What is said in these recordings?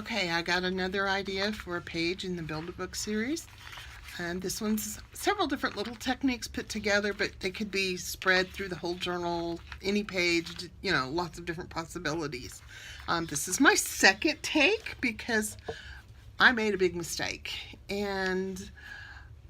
Okay, I got another idea for a page in the Build-A-Book series. And this one's several different little techniques put together, but they could be spread through the whole journal, any page, you know, lots of different possibilities. This is my second take because I made a big mistake and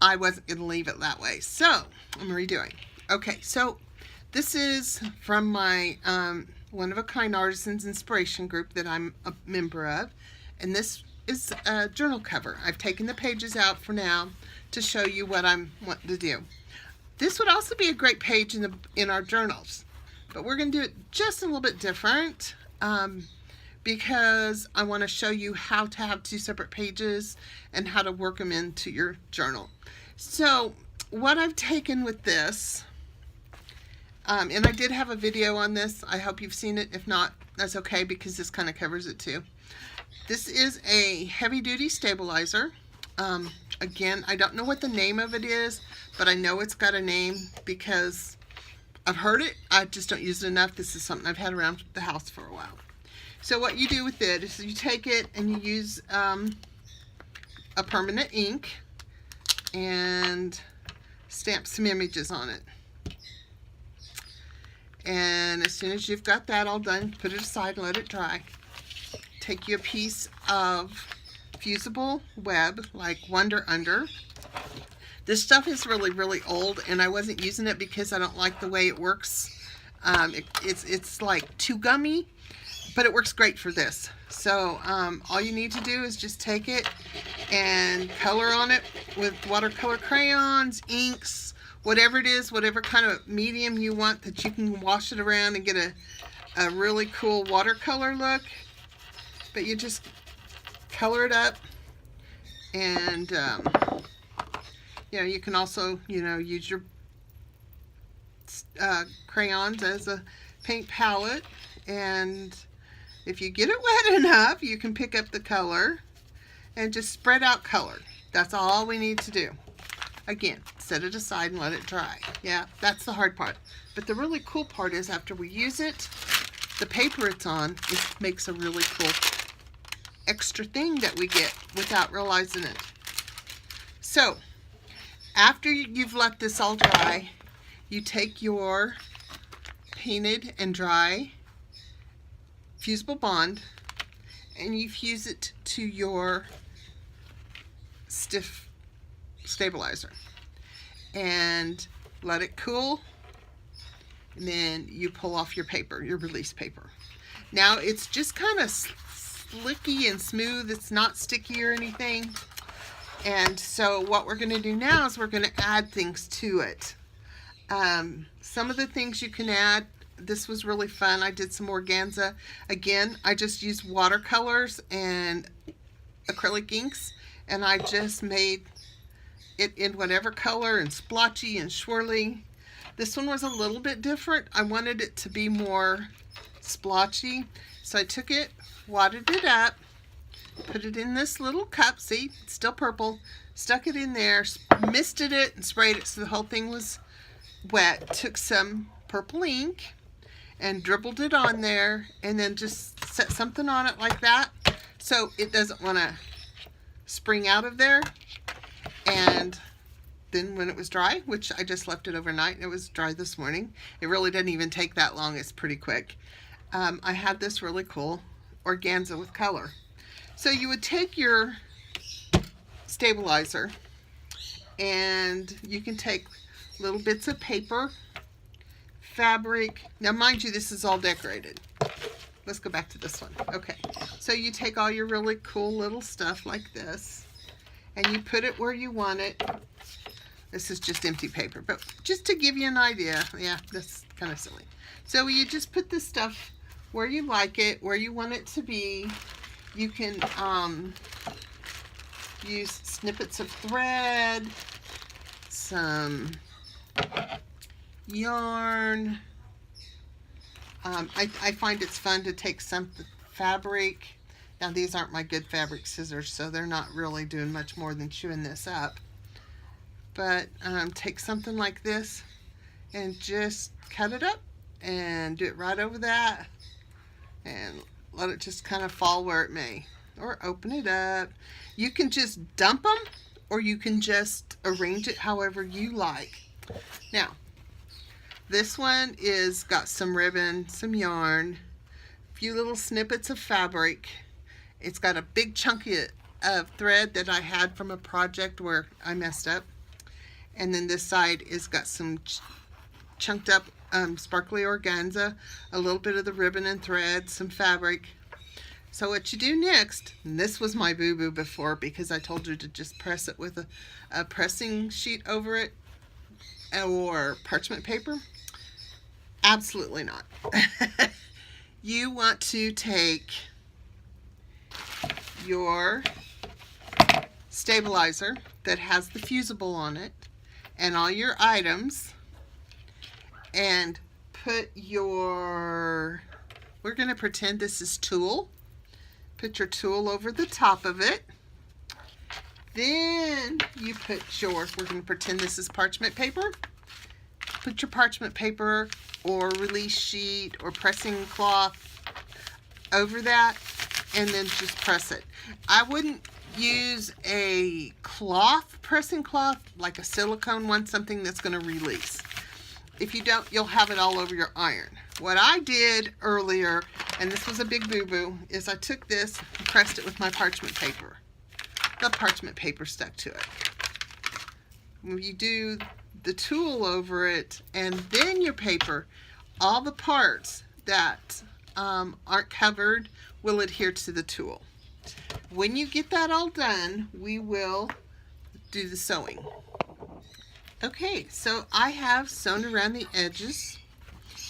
I wasn't going to leave it that way. So I'm redoing. Okay, so this is from my One of a Kind Artisans Inspiration Group that I'm a member of. And this is a journal cover. I've taken the pages out for now to show you what I'm wanting to do. This would also be a great page in our journals, but we're going to do it just a little bit different because I want to show you how to have two separate pages and how to work them into your journal. So what I've taken with this, and I did have a video on this. I hope you've seen it. If not, that's okay because this kind of covers it too. This is a heavy-duty stabilizer. Again, I don't know what the name of it is, but I know it's got a name because I've heard it. I just don't use it enough. This is something I've had around the house for a while. So what you do with it is you take it and you use a permanent ink and stamp some images on it. And as soon as you've got that all done, put it aside and let it dry. Take you a piece of fusible web like Wonder Under. This stuff is really, really old and I wasn't using it because I don't like the way it works. It's like too gummy, but it works great for this. So all you need to do is just take it and color on it with watercolor crayons, inks, whatever it is, whatever kind of medium you want that you can wash it around and get a really cool watercolor look. But you just color it up, and you know, you can also, you know, use your crayons as a paint palette, and if you get it wet enough, you can pick up the color and just spread out color. That's all we need to do. Again, set it aside and let it dry. Yeah, that's the hard part. But the really cool part is after we use it, the paper it's on, it makes a really cool extra thing that we get without realizing it. So after you've let this all dry, you take your painted and dry fusible bond and you fuse it to your stiff stabilizer and let it cool, and then you pull off your paper, your release paper. Now it's just kind of slicky and smooth. It's not sticky or anything. And so what we're going to do now is we're going to add things to it. Some of the things you can add, this was really fun. I did some organza. Again, I just used watercolors and acrylic inks, and I just made it in whatever color and splotchy and swirly. This one was a little bit different. I wanted it to be more splotchy. So I took it, wadded it up, put it in this little cup, see, it's still purple, stuck it in there, misted it and sprayed it so the whole thing was wet. Took some purple ink and dribbled it on there and then just set something on it like that so it doesn't want to spring out of there. And then when it was dry, which I just left it overnight and it was dry this morning, it really didn't even take that long, it's pretty quick. I had this really cool organza with color. So you would take your stabilizer and you can take little bits of paper, fabric. Now mind you, this is all decorated. Let's go back to this one. Okay, so you take all your really cool little stuff like this and you put it where you want it. This is just empty paper, but just to give you an idea, yeah, that's kind of silly. So you just put this stuff where you like it, where you want it to be. You can use snippets of thread, some yarn. I find it's fun to take some fabric. Now these aren't my good fabric scissors, so they're not really doing much more than chewing this up. But take something like this and just cut it up and do it right over that and let it just kind of fall where it may. or open it up. You can just dump them, or you can just arrange it however you like. Now, this one is got some ribbon, some yarn, a few little snippets of fabric. It's got a big chunk of thread that I had from a project where I messed up. And then this side is got some chunked up sparkly organza, a little bit of the ribbon and thread, some fabric. So what you do next, and this was my boo-boo before because I told you to just press it with a pressing sheet over it or parchment paper. Absolutely not. You want to take your stabilizer that has the fusible on it and all your items, and put your, we're going to pretend this is tulle. Put your tulle over the top of it. Then you put your, we're going to pretend this is parchment paper. Put your parchment paper or release sheet or pressing cloth over that, and then just press it. I wouldn't use a cloth, pressing cloth, like a silicone one, something that's going to release. If you don't, you'll have it all over your iron. What I did earlier, and this was a big boo-boo, is I took this and pressed it with my parchment paper. The parchment paper stuck to it. When you do the tulle over it and then your paper, all the parts that aren't covered will adhere to the tulle. When you get that all done, we will do the sewing. Okay, so I have sewn around the edges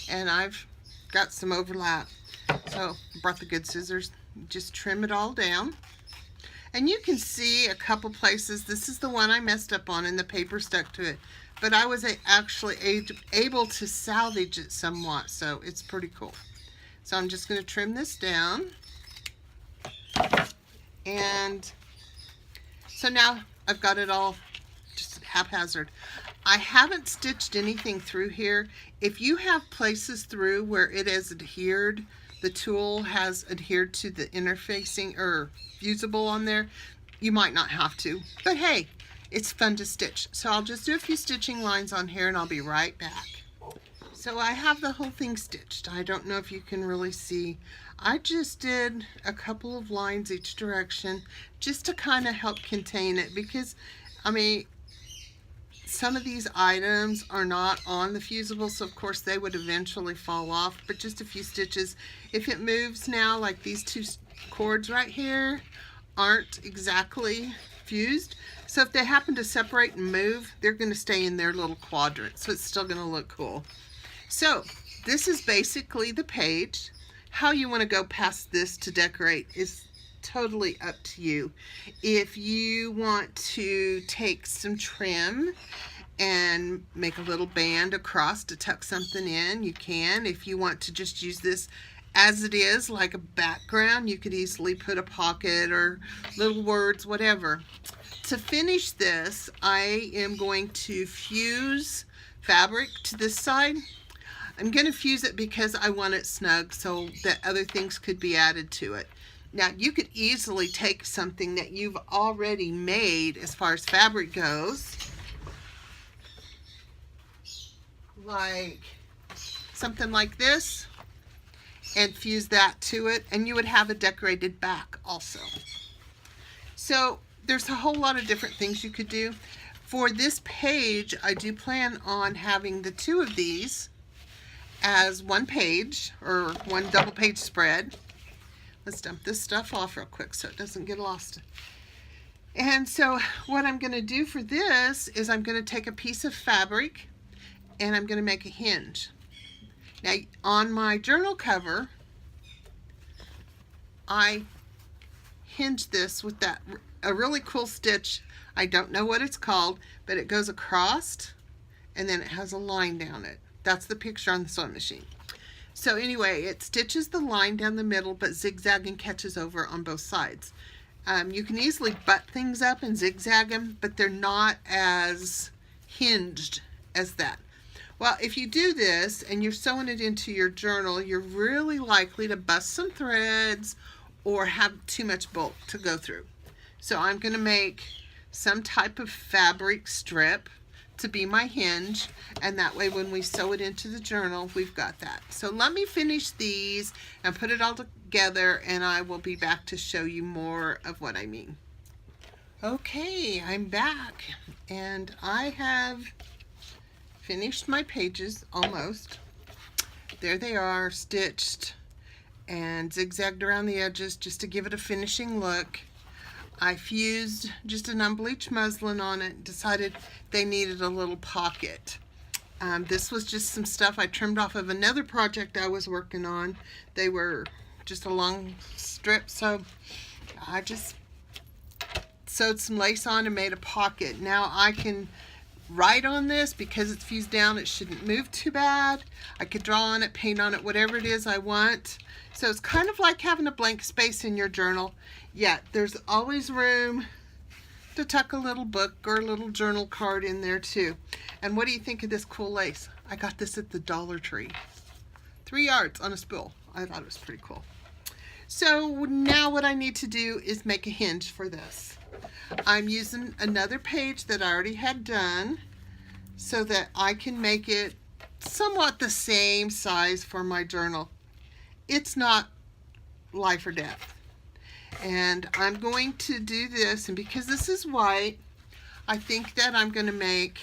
and I've got some overlap. So I brought the good scissors, just trim it all down. And you can see a couple places, this is the one I messed up on and the paper stuck to it. But I was actually able to salvage it somewhat, so it's pretty cool. So I'm just going to trim this down. And so now I've got it all just haphazard. I haven't stitched anything through here. If you have places through where it has adhered, the tulle has adhered to the interfacing or fusible on there, you might not have to. But hey, it's fun to stitch. So I'll just do a few stitching lines on here and I'll be right back. So I have the whole thing stitched. I don't know if you can really see. I just did a couple of lines each direction just to kind of help contain it, because I mean, some of these items are not on the fusible, so of course they would eventually fall off, but just a few stitches. If it moves now, like these two cords right here aren't exactly fused, so if they happen to separate and move, they're going to stay in their little quadrant, so it's still going to look cool. So this is basically the page. How you want to go past this to decorate is totally up to you. If you want to take some trim and make a little band across to tuck something in, you can. If you want to just use this as it is, like a background, you could easily put a pocket or little words, whatever. To finish this, I am going to fuse fabric to this side. I'm going to fuse it because I want it snug so that other things could be added to it. Now, you could easily take something that you've already made as far as fabric goes, like something like this, and fuse that to it, and you would have a decorated back also. So there's a whole lot of different things you could do. For this page, I do plan on having the two of these as one page or one double page spread. Let's dump this stuff off real quick so it doesn't get lost. And so what I'm going to do for this is I'm going to take a piece of fabric and I'm going to make a hinge. Now on my journal cover, I hinge this with a really cool stitch. I don't know what it's called, but it goes across and then it has a line down it. That's the picture on the sewing machine. So anyway, it stitches the line down the middle, but zigzag and catches over on both sides. You can easily butt things up and zigzag them, but they're not as hinged as that. Well, if you do this and you're sewing it into your journal, you're really likely to bust some threads or have too much bulk to go through. So I'm going to make some type of fabric strip to be my hinge, and that way when we sew it into the journal, we've got that. So let me finish these and put it all together, and I will be back to show you more of what I mean. Okay, I'm back, and I have finished my pages almost. There they are, stitched and zigzagged around the edges just to give it a finishing look. I fused just an unbleached muslin on it, decided they needed a little pocket. This was just some stuff I trimmed off of another project I was working on. They were just a long strip, so I just sewed some lace on and made a pocket. Now I can write on this because it's fused down. It shouldn't move too bad. I could draw on it, paint on it, whatever it is I want. So it's kind of like having a blank space in your journal, yet there's always room to tuck a little book or a little journal card in there too. And what do you think of this cool lace? I got this at the Dollar Tree. 3 yards on a spool. I thought it was pretty cool. So now what I need to do is make a hinge for this. I'm using another page that I already had done so that I can make it somewhat the same size for my journal. It's not life or death. And I'm going to do this, and because this is white, I think that I'm going to make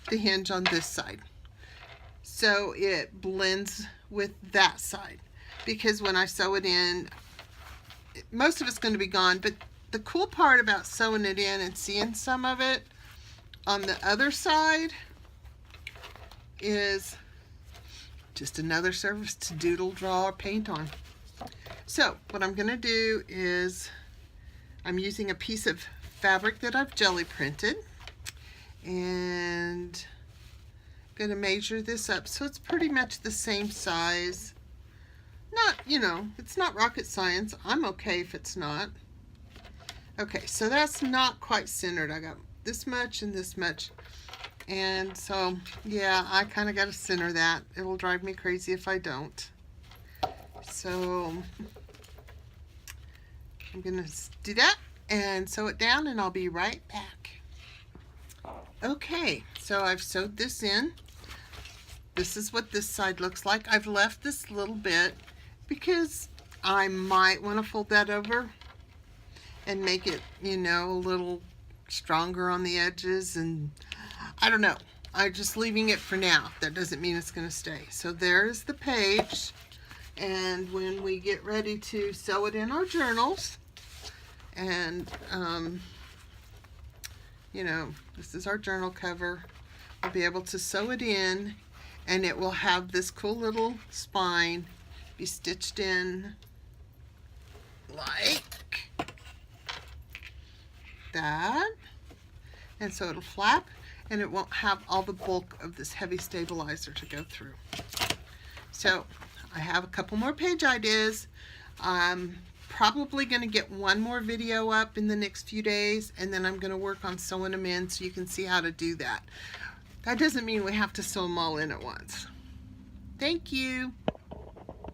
the hinge on this side so it blends with that side, because when I sew it in, most of it's going to be gone. But the cool part about sewing it in and seeing some of it on the other side is just another surface to doodle, draw, or paint on. So what I'm going to do is I'm using a piece of fabric that I've jelly printed, and I'm going to measure this up so it's pretty much the same size. Not, you know, it's not rocket science. I'm okay if it's not. Okay, so that's not quite centered. I got this much and this much. And so, yeah, I kind of got to center that. It will drive me crazy if I don't. So, I'm going to do that and sew it down, and I'll be right back. Okay, so I've sewed this in. This is what this side looks like. I've left this little bit because I might want to fold that over and make it, you know, a little stronger on the edges, and I don't know. I'm just leaving it for now. That doesn't mean it's going to stay. So there's the page, and when we get ready to sew it in our journals, and you know, this is our journal cover, we'll be able to sew it in, and it will have this cool little spine be stitched in like that, and so it'll flap, and it won't have all the bulk of this heavy stabilizer to go through. So I have a couple more page ideas. I'm probably going to get one more video up in the next few days, and then I'm going to work on sewing them in so you can see how to do that. That doesn't mean we have to sew them all in at once. Thank you.